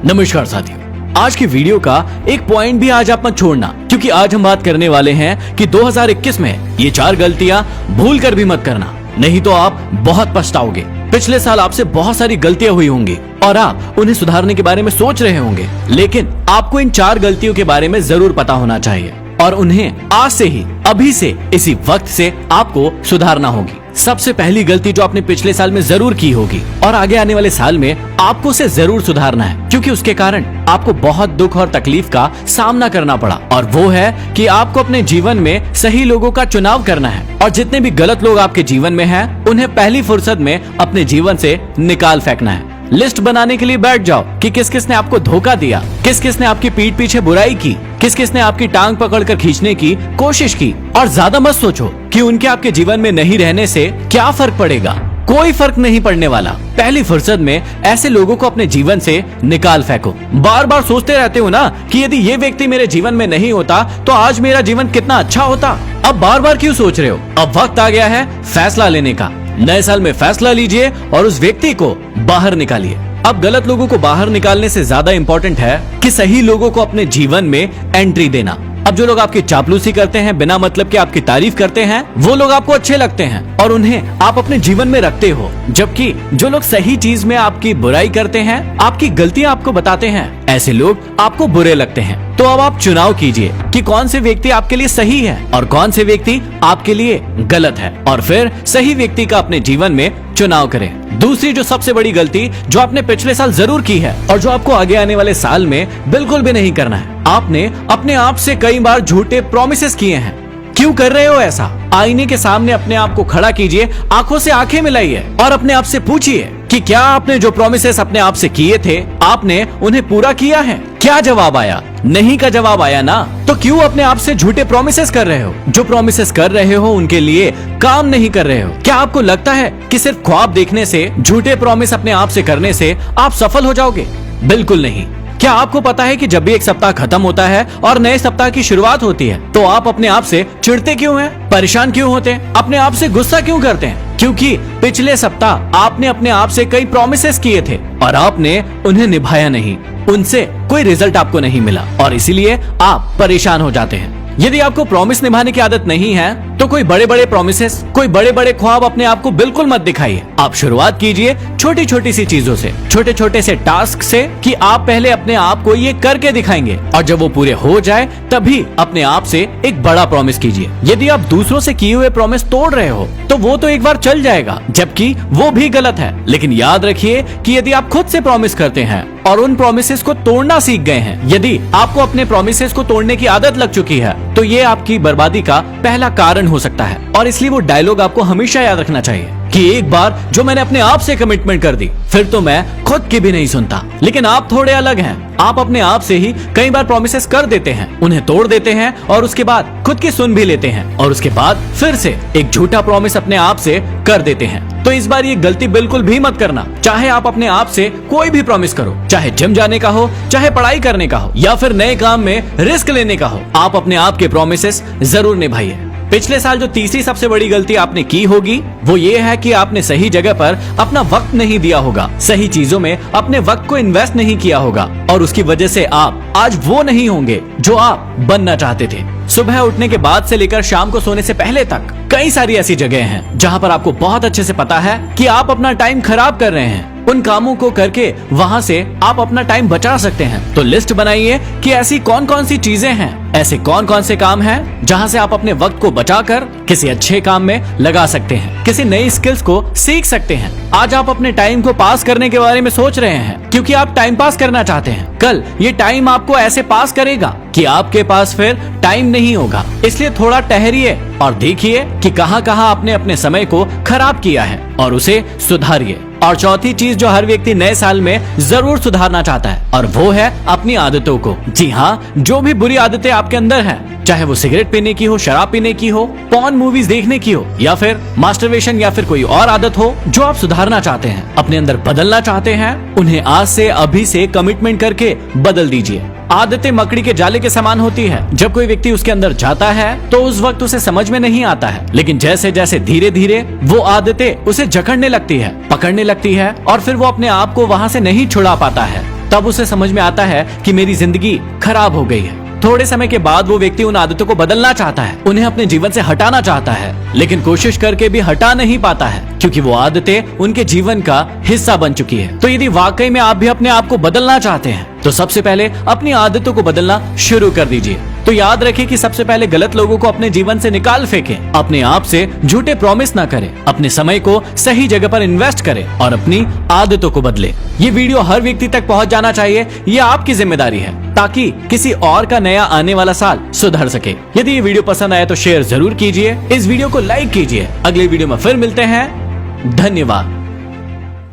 नमस्कार साथियों, आज की वीडियो का एक पॉइंट भी आज आप मत छोड़ना, क्योंकि आज हम बात करने वाले हैं कि 2021 में ये 4 गलतियां भूल कर भी मत करना, नहीं तो आप बहुत पछताओगे। पिछले साल आपसे बहुत सारी गलतियां हुई होंगी और आप उन्हें सुधारने के बारे में सोच रहे होंगे, लेकिन आपको इन 4 गलतियों के बारे में जरूर पता होना चाहिए और उन्हें आज से ही, अभी से, इसी वक्त से आपको सुधारना होगी। सबसे पहली गलती जो आपने पिछले साल में जरूर की होगी और आगे आने वाले साल में आपको उसे जरूर सुधारना है, क्योंकि उसके कारण आपको बहुत दुख और तकलीफ का सामना करना पड़ा, और वो है कि आपको अपने जीवन में सही लोगों का चुनाव करना है और जितने भी गलत लोग आपके जीवन में हैं, उन्हें पहली फुर्सत में अपने जीवन से निकाल फेंकना है। लिस्ट बनाने के लिए बैठ जाओ कि किस किस ने आपको धोखा दिया, किस किस ने आपकी पीठ पीछे बुराई की, किस किस ने आपकी टांग पकड़कर खींचने की कोशिश की। और ज्यादा मत सोचो कि उनके आपके जीवन में नहीं रहने से क्या फर्क पड़ेगा, कोई फर्क नहीं पड़ने वाला। पहली फुर्सत में ऐसे लोगों को अपने जीवन से निकाल फेंको। बार बार सोचते रहते हो ना कि यदि ये व्यक्ति मेरे जीवन में नहीं होता तो आज मेरा जीवन कितना अच्छा होता। अब बार बार क्यों सोच रहे हो? अब वक्त आ गया है फैसला लेने का। नए साल में फैसला लीजिए और उस व्यक्ति को बाहर निकालिए। अब गलत लोगों को बाहर निकालने से ज्यादा इंपॉर्टेंट है कि सही लोगों को अपने जीवन में एंट्री देना। अब जो लोग आपकी चापलूसी करते हैं, बिना मतलब के आपकी तारीफ करते हैं, वो लोग आपको अच्छे लगते हैं और उन्हें आप अपने जीवन में रखते हो, जबकि जो लोग सही चीज में आपकी बुराई करते हैं, आपकी गलतियां आपको बताते हैं, ऐसे लोग आपको बुरे लगते हैं। तो अब आप चुनाव कीजिए कि कौन से व्यक्ति आपके लिए सही है और कौन से व्यक्ति आपके लिए गलत है, और फिर सही व्यक्ति का अपने जीवन में चुनाव करें। दूसरी जो सबसे बड़ी गलती जो आपने पिछले साल जरूर की है और जो आपको आगे आने वाले साल में बिल्कुल भी नहीं करना है, आपने अपने आप से कई बार झूठे प्रॉमिसेस किए हैं। क्यों कर रहे हो ऐसा? आईने के सामने अपने आप को खड़ा कीजिए, आंखों से आंखें मिलाइए और अपने आप से पूछिए कि क्या आपने जो प्रॉमिसेस अपने आप से किए थे, आपने उन्हें पूरा किया है? क्या जवाब आया? नहीं का जवाब आया ना? तो क्यों अपने आप से झूठे प्रॉमिसेस कर रहे हो? जो प्रॉमिसेस कर रहे हो उनके लिए काम नहीं कर रहे हो। क्या आपको लगता है कि सिर्फ ख्वाब देखने से, झूठे प्रॉमिस अपने आप से करने से आप सफल हो जाओगे? बिल्कुल नहीं। क्या आपको पता है कि जब भी एक सप्ताह खत्म होता है और नए सप्ताह की शुरुआत होती है तो आप अपने आप से चिढ़ते क्यों हैं? परेशान क्यों होते हैं? अपने आप से गुस्सा क्यों करते हैं? क्योंकि पिछले सप्ताह आपने अपने आप से कई प्रॉमिसेस किए थे और आपने उन्हें निभाया नहीं, उनसे कोई रिजल्ट आपको नहीं मिला और इसीलिए आप परेशान हो जाते हैं। यदि आपको प्रॉमिस निभाने की आदत नहीं है तो कोई बड़े बड़े प्रॉमिसेस, कोई बड़े बड़े ख्वाब अपने आप को बिल्कुल मत दिखाइए। आप शुरुआत कीजिए छोटी छोटी सी चीजों से, छोटे छोटे से टास्क से, कि आप पहले अपने आप को ये करके दिखाएंगे और जब वो पूरे हो जाए तभी अपने आप से एक बड़ा प्रॉमिस कीजिए। यदि आप दूसरों से किए हुए प्रॉमिस तोड़ रहे हो तो वो तो एक बार चल जाएगा, जबकि वो भी गलत है। लेकिन याद रखिए कि यदि आप खुद से प्रॉमिस करते हैं और उन प्रॉमिसेस को तोड़ना सीख गए हैं, यदि आपको अपने प्रॉमिसेस को तोड़ने की आदत लग चुकी है, तो ये आपकी बर्बादी का पहला कारण हो सकता है। और इसलिए वो डायलॉग आपको हमेशा याद रखना चाहिए कि एक बार जो मैंने अपने आप से कमिटमेंट कर दी, फिर तो मैं खुद की भी नहीं सुनता। लेकिन आप थोड़े अलग हैं। आप अपने आप से ही कई बार प्रॉमिसेस कर देते हैं, उन्हें तोड़ देते हैं और उसके बाद खुद की सुन भी लेते हैं और उसके बाद फिर से एक झूठा प्रॉमिस अपने आप से कर देते हैं। तो इस बार ये गलती बिल्कुल भी मत करना। चाहे आप अपने आप से कोई भी प्रॉमिस करो, चाहे जिम जाने का हो, चाहे पढ़ाई करने का हो या फिर नए काम में रिस्क लेने का हो, आप अपने आप के प्रॉमिसेस जरूर निभाइए। पिछले साल जो तीसरी सबसे बड़ी गलती आपने की होगी वो ये है कि आपने सही जगह पर अपना वक्त नहीं दिया होगा, सही चीजों में अपने वक्त को इन्वेस्ट नहीं किया होगा और उसकी वजह से आप आज वो नहीं होंगे जो आप बनना चाहते थे। सुबह उठने के बाद से लेकर शाम को सोने से पहले तक कई सारी ऐसी जगह हैं जहां पर आपको बहुत अच्छे से पता है कि आप अपना टाइम खराब कर रहे हैं। उन कामों को करके वहां से आप अपना टाइम बचा सकते हैं। तो लिस्ट बनाइए कि ऐसी कौन कौन सी चीजें हैं, ऐसे कौन कौन से काम हैं जहां से आप अपने वक्त को बचाकर किसी अच्छे काम में लगा सकते हैं, किसी नई स्किल्स को सीख सकते हैं। आज आप अपने टाइम को पास करने के बारे में सोच रहे हैं क्योंकि आप टाइम पास करना चाहते हैं। कल ये टाइम आपको ऐसे पास करेगा कि आपके पास फिर टाइम नहीं होगा। इसलिए थोड़ा ठहरिए और देखिए कि कहां कहां आपने अपने समय को खराब किया है और उसे सुधारिए। और चौथी चीज जो हर व्यक्ति नए साल में जरूर सुधारना चाहता है और वो है अपनी आदतों को। जी हाँ, जो भी बुरी आदतें आपके अंदर हैं, चाहे वो सिगरेट पीने की हो, शराब पीने की हो, पॉर्न मूवीज देखने की हो या फिर मास्टरबेशन या फिर कोई और आदत हो जो आप सुधारना चाहते हैं, अपने अंदर बदलना चाहते हैं, उन्हें आज से, अभी से कमिटमेंट करके बदल दीजिए। आदतें मकड़ी के जाले के समान होती है। जब कोई व्यक्ति उसके अंदर जाता है तो उस वक्त उसे समझ में नहीं आता है, लेकिन जैसे जैसे धीरे धीरे वो आदतें उसे जकड़ने लगती है, पकड़ने लगती है और फिर वो अपने आप को वहां से नहीं छुड़ा पाता है। तब उसे समझ में आता है कि मेरी जिंदगी खराब हो गई है। थोड़े समय के बाद वो व्यक्ति उन आदतों को बदलना चाहता है, उन्हें अपने जीवन से हटाना चाहता है, लेकिन कोशिश करके भी हटा नहीं पाता है क्योंकि वो आदतें उनके जीवन का हिस्सा बन चुकी है। तो यदि वाकई में आप भी अपने आप को बदलना चाहते हैं तो सबसे पहले अपनी आदतों को बदलना शुरू कर दीजिए। तो याद रखें कि सबसे पहले गलत लोगों को अपने जीवन से निकाल फेंकें, अपने आप से झूठे प्रॉमिस ना करें, अपने समय को सही जगह पर इन्वेस्ट करें और अपनी आदतों को बदलें। ये वीडियो हर व्यक्ति तक पहुंच जाना चाहिए, ये आपकी जिम्मेदारी है ताकि किसी और का नया आने वाला साल सुधर सके। यदि ये वीडियो पसंद आया तो शेयर जरूर कीजिए, इस वीडियो को लाइक कीजिए। अगले वीडियो में फिर मिलते हैं। धन्यवाद।